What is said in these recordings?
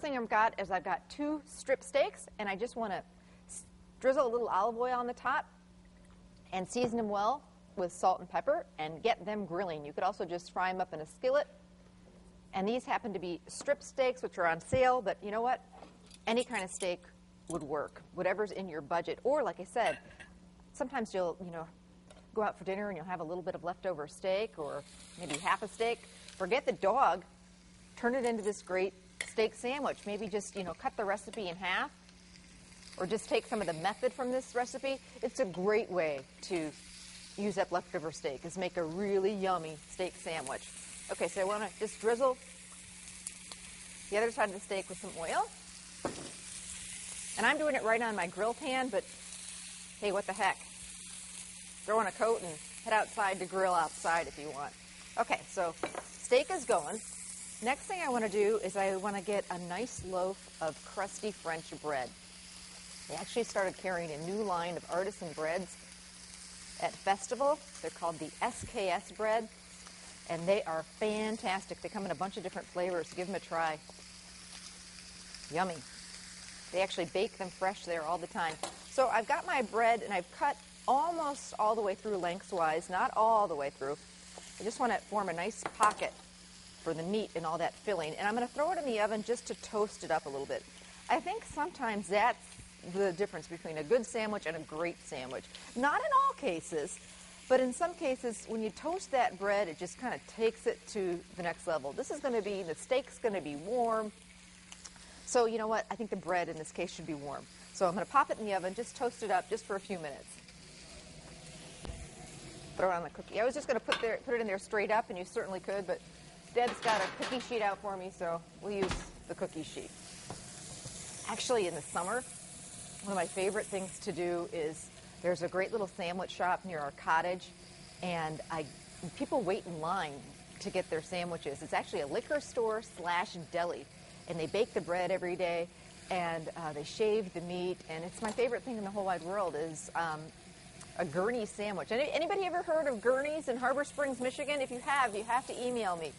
thing I've got is I've got 2 strip steaks, and I just want to drizzle a little olive oil on the top and season them well with salt and pepper and get them grilling. You could also just fry them up in a skillet. And these happen to be strip steaks, which are on sale, but you know what? Any kind of steak would work, whatever's in your budget. Or, like I said, sometimes you'll, go out for dinner and you'll have a little bit of leftover steak or maybe half a steak. Forget the dog. Turn it into this great steak sandwich. Maybe just, cut the recipe in half or just take some of the method from this recipe. It's a great way to use up leftover steak, is make a really yummy steak sandwich. Okay, so I want to just drizzle the other side of the steak with some oil. And I'm doing it right on my grill pan, but hey, what the heck? Throw on a coat and head outside to grill outside if you want. Okay, so steak is going. Next thing I want to do is I want to get a nice loaf of crusty French bread. They actually started carrying a new line of artisan breads at Festival. They're called the SKS bread, and they are fantastic. They come in a bunch of different flavors. Give them a try. Yummy. They actually bake them fresh there all the time. So I've got my bread, and I've cut almost all the way through lengthwise, not all the way through. I just want to form a nice pocket for the meat and all that filling. And I'm going to throw it in the oven just to toast it up a little bit. I think sometimes that's the difference between a good sandwich and a great sandwich. Not in all cases, but in some cases, when you toast that bread, it just kind of takes it to the next level. This is going to be, the steak's going to be warm. So you know what? I think the bread in this case should be warm. So I'm going to pop it in the oven, just toast it up just for a few minutes. Throw it on the cookie. I was just going to put it in there straight up, and you certainly could, but Deb's got a cookie sheet out for me, so we'll use the cookie sheet. Actually, in the summer, one of my favorite things to do is there's a great little sandwich shop near our cottage, and people wait in line to get their sandwiches. It's actually a liquor store / deli, and they bake the bread every day, and they shave the meat, and it's my favorite thing in the whole wide world is a gurney sandwich. Anybody ever heard of Gurney's in Harbor Springs, Michigan? If you have to email me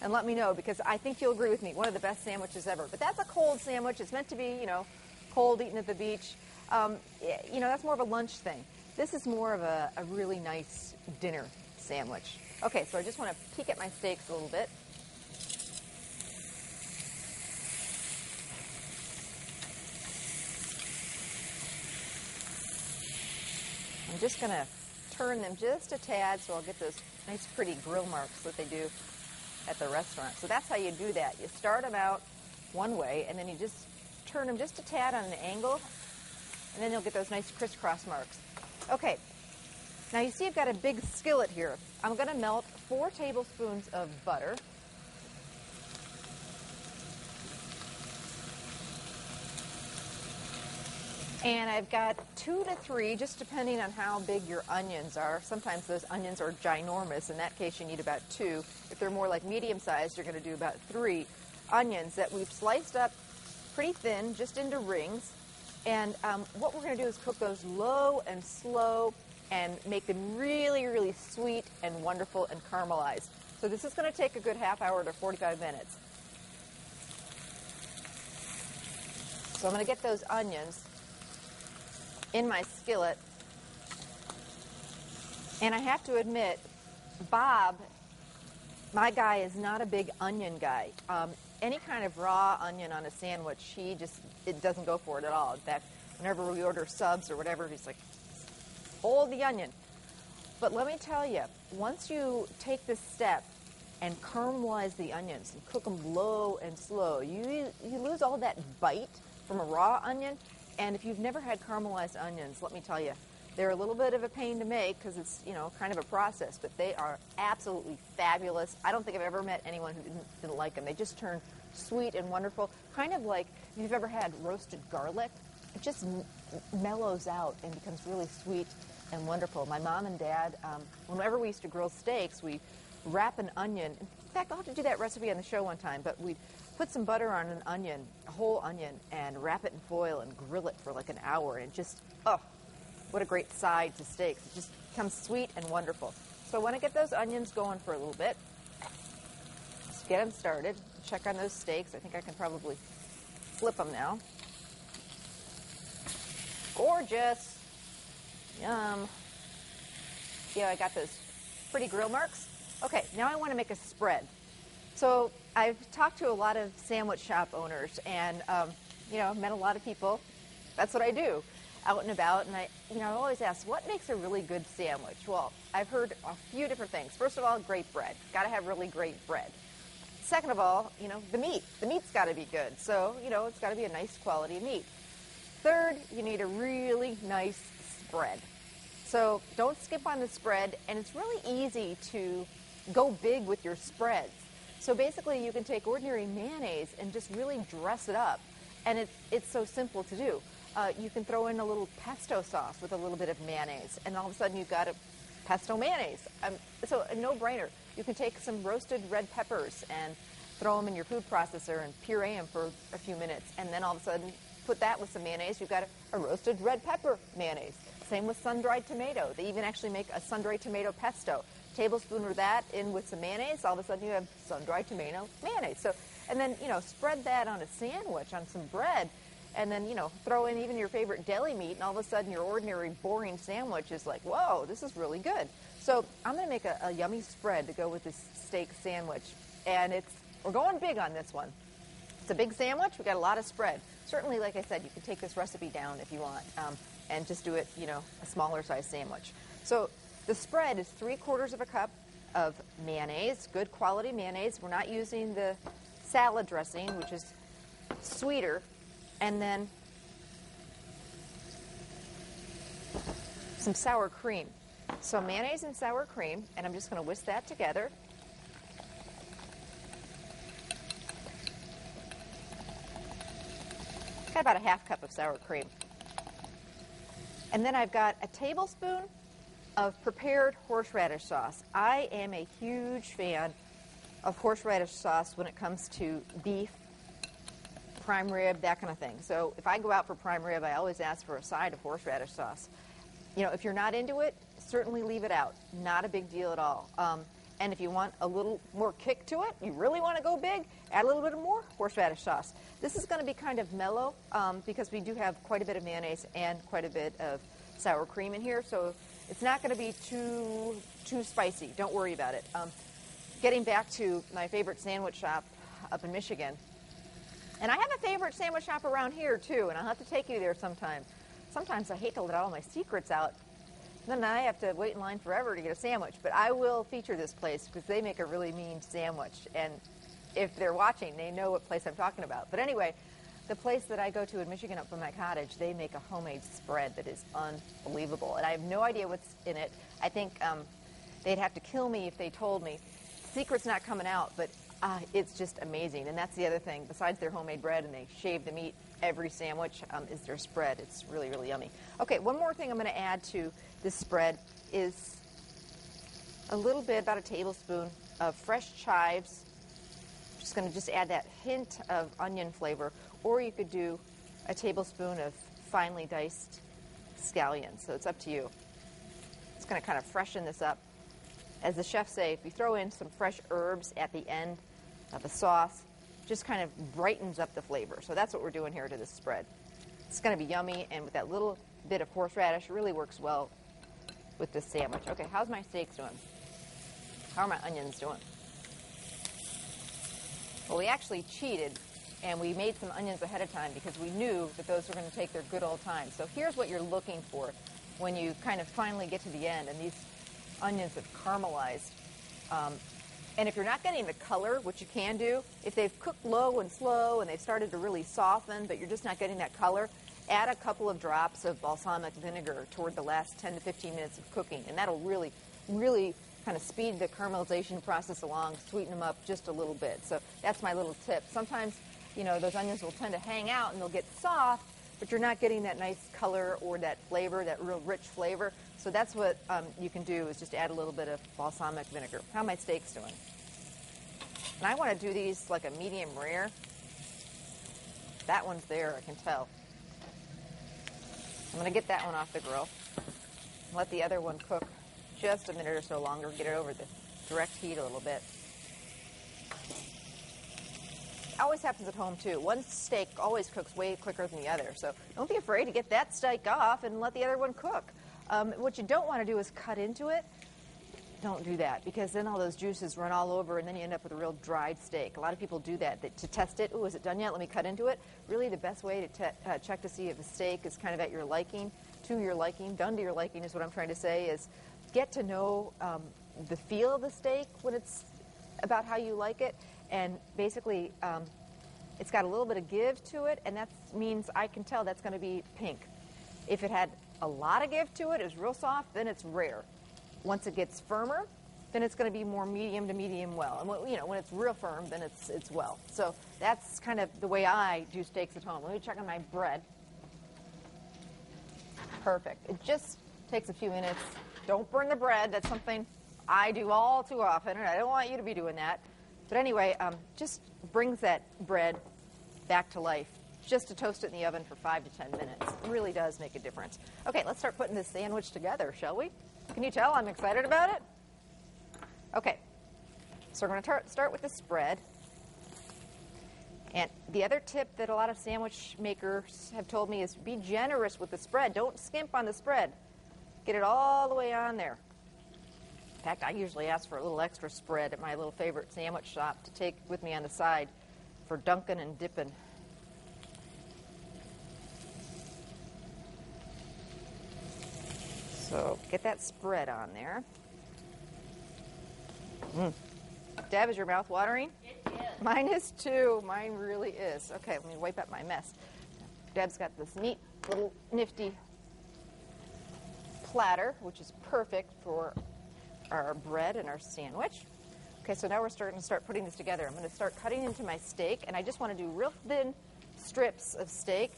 and let me know, because I think you'll agree with me. One of the best sandwiches ever. But that's a cold sandwich. It's meant to be, cold, eaten at the beach. That's more of a lunch thing. This is more of a really nice dinner sandwich. Okay, so I just want to peek at my steaks a little bit. I'm just going to turn them just a tad so I'll get those nice pretty grill marks that they do at the restaurant. So that's how you do that. You start them out one way, and then you just turn them just a tad on an angle, and then you'll get those nice crisscross marks. Okay, now you see I've got a big skillet here. I'm going to melt 4 tablespoons of butter. And I've got 2 to 3, just depending on how big your onions are. Sometimes those onions are ginormous. In that case, you need about 2. If they're more like medium-sized, you're going to do about 3 onions that we've sliced up pretty thin, just into rings. And what we're going to do is cook those low and slow and make them really, really sweet and wonderful and caramelized. So this is going to take a good half hour to 45 minutes. So I'm going to get those onions in my skillet. And I have to admit, Bob, my guy, is not a big onion guy. Any kind of raw onion on a sandwich, it doesn't go for it at all. In fact, whenever we order subs or whatever, he's like, hold the onion. But let me tell you, once you take this step and caramelize the onions and cook them low and slow, you lose all that bite from a raw onion. And if you've never had caramelized onions, let me tell you, they're a little bit of a pain to make because it's, kind of a process, but they are absolutely fabulous. I don't think I've ever met anyone who didn't like them. They just turn sweet and wonderful, kind of like if you've ever had roasted garlic. It just mellows out and becomes really sweet and wonderful. My mom and dad, whenever we used to grill steaks, we wrap an onion. In fact, I'll have to do that recipe on the show one time, but we'd put some butter on an onion, a whole onion, and wrap it in foil and grill it for like an hour. And just, oh, what a great side to steaks. It just becomes sweet and wonderful. So I want to get those onions going for a little bit. Just get them started. Check on those steaks. I think I can probably flip them now. Gorgeous. Yum. See how I got those pretty grill marks? Okay, now I want to make a spread. So I've talked to a lot of sandwich shop owners and, met a lot of people. That's what I do, out and about. And I always ask, what makes a really good sandwich? Well, I've heard a few different things. First of all, great bread. Got to have really great bread. Second of all, the meat. The meat's got to be good. So, it's got to be a nice quality meat. Third, you need a really nice spread. So don't skip on the spread, and it's really easy to go big with your spreads. So basically, you can take ordinary mayonnaise and just really dress it up, and it's so simple to do. You can throw in a little pesto sauce with a little bit of mayonnaise, and all of a sudden you've got a pesto mayonnaise. So a no-brainer. You can take some roasted red peppers and throw them in your food processor and puree them for a few minutes, and then all of a sudden put that with some mayonnaise. You've got a roasted red pepper mayonnaise. Same with sun-dried tomato. They even actually make a sun-dried tomato pesto. Tablespoon of that in with some mayonnaise. All of a sudden you have sun-dried tomato mayonnaise. So, and then, spread that on a sandwich, on some bread, and then, throw in even your favorite deli meat, and all of a sudden your ordinary boring sandwich is like, whoa, this is really good. So I'm going to make a yummy spread to go with this steak sandwich. And we're going big on this one. It's a big sandwich. We've got a lot of spread. Certainly, like I said, you can take this recipe down if you want and just do it, a smaller size sandwich. So the spread is 3/4 of a cup of mayonnaise, good quality mayonnaise. We're not using the salad dressing, which is sweeter. And then some sour cream. So mayonnaise and sour cream, and I'm just going to whisk that together. Got about a 1/2 cup of sour cream. And then I've got a tablespoon of prepared horseradish sauce. I am a huge fan of horseradish sauce when it comes to beef, prime rib, that kind of thing. So if I go out for prime rib, I always ask for a side of horseradish sauce. If you're not into it, certainly leave it out. Not a big deal at all. And if you want a little more kick to it, you really want to go big, add a little bit more horseradish sauce. This is going to be kind of mellow because we do have quite a bit of mayonnaise and quite a bit of sour cream in here, so it's not going to be too spicy. Don't worry about it. Getting back to my favorite sandwich shop up in Michigan, and I have a favorite sandwich shop around here too, and I'll have to take you there sometime. Sometimes I hate to let all my secrets out. Then I have to wait in line forever to get a sandwich. But I will feature this place because they make a really mean sandwich. And if they're watching, they know what place I'm talking about. But anyway, the place that I go to in Michigan up from my cottage, they make a homemade spread that is unbelievable. And I have no idea what's in it. I think they'd have to kill me if they told me. The secret's not coming out, but it's just amazing. And that's the other thing. Besides their homemade bread, and they shave the meat, every sandwich is their spread. It's really, really yummy. Okay, one more thing I'm going to add to this spread is a little bit, about a tablespoon of fresh chives. Just going to just add that hint of onion flavor, or you could do a tablespoon of finely diced scallions. So it's up to you. It's going to kind of freshen this up. As the chefs say, if you throw in some fresh herbs at the end of a sauce, just kind of brightens up the flavor. So that's what we're doing here to this spread. It's going to be yummy, and with that little bit of horseradish, it really works well with this sandwich. Okay, how's my steaks doing? How are my onions doing? Well, we actually cheated, and we made some onions ahead of time because we knew that those were going to take their good old time. So here's what you're looking for when you kind of finally get to the end, and these onions have caramelized. And if you're not getting the color, which you can do, if they've cooked low and slow and they've started to really soften, but you're just not getting that color, add a couple of drops of balsamic vinegar toward the last 10 to 15 minutes of cooking, and that'll really, really kind of speed the caramelization process along, sweeten them up just a little bit. So that's my little tip. Sometimes, those onions will tend to hang out and they'll get soft, but you're not getting that nice color or that flavor, that real rich flavor. So that's what you can do, is just add a little bit of balsamic vinegar. How are my steaks doing? And I want to do these like a medium rare. That one's there, I can tell. I'm going to get that one off the grill. Let the other one cook just a minute or so longer, get it over the direct heat a little bit. always happens at home too. One steak always cooks way quicker than the other, so don't be afraid to get that steak off and let the other one cook. What you don't want to do is cut into it. Don't do that, because then all those juices run all over and then you end up with a real dried steak. A lot of people do that to test it. Oh, is it done yet? Let me cut into it. Really, the best way to check to see if a steak is kind of at your liking, to your liking, done to your liking is what I'm trying to say, is get to know the feel of the steak when it's about how you like it. And basically, it's got a little bit of give to it, and that means I can tell that's going to be pink. If it had a lot of give to it, it's real soft, then it's rare. Once it gets firmer, then it's going to be more medium to medium well. And when it's real firm, then it's well. So that's kind of the way I do steaks at home. Let me check on my bread. Perfect. It just takes a few minutes. Don't burn the bread. That's something I do all too often, and I don't want you to be doing that. But anyway, just brings that bread back to life. Just to toast it in the oven for 5 to 10 minutes. It really does make a difference. Okay, let's start putting this sandwich together, shall we? Can you tell I'm excited about it? Okay, so we're going to start with the spread. And the other tip that a lot of sandwich makers have told me is be generous with the spread. Don't skimp on the spread. Get it all the way on there. In fact, I usually ask for a little extra spread at my little favorite sandwich shop to take with me on the side for dunking and dipping. So get that spread on there. Deb, is your mouth watering? It is. Mine is too. Mine really is. Okay, let me wipe up my mess. Deb's got this neat little nifty platter, which is perfect for our bread and our sandwich. Okay, so now we're starting to start putting this together. I'm going to start cutting into my steak, and I just want to do real thin strips of steak.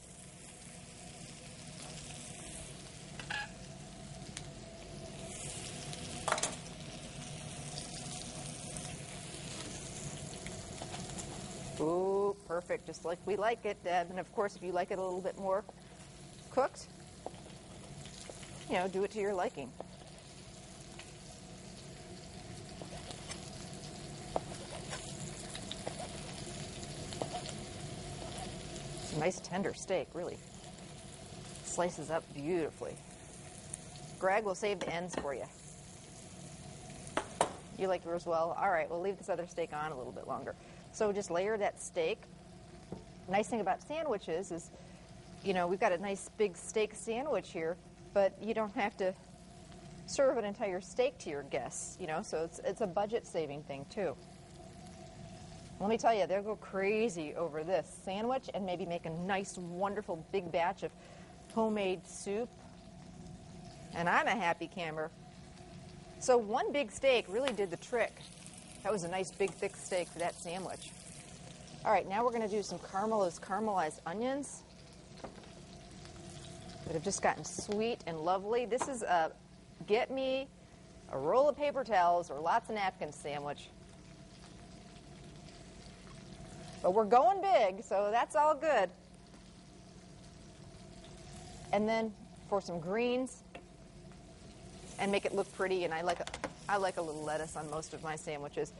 Ooh, perfect, just like we like it, Deb. And of course, if you like it a little bit more cooked, do it to your liking. It's a nice tender steak, really. Slices up beautifully. Greg will save the ends for you. You like yours well? All right, we'll leave this other steak on a little bit longer. So just layer that steak. Nice thing about sandwiches is, we've got a nice big steak sandwich here, but you don't have to serve an entire steak to your guests, so it's a budget-saving thing, too. Let me tell you, they'll go crazy over this sandwich and maybe make a nice, wonderful big batch of homemade soup. And I'm a happy camper. So one big steak really did the trick. That was a nice big thick steak for that sandwich. All right, now we're going to do some caramelized onions that have just gotten sweet and lovely. This is a get me a roll of paper towels or lots of napkins sandwich. But we're going big, so that's all good. And then for some greens and make it look pretty, and I like a little lettuce on most of my sandwiches.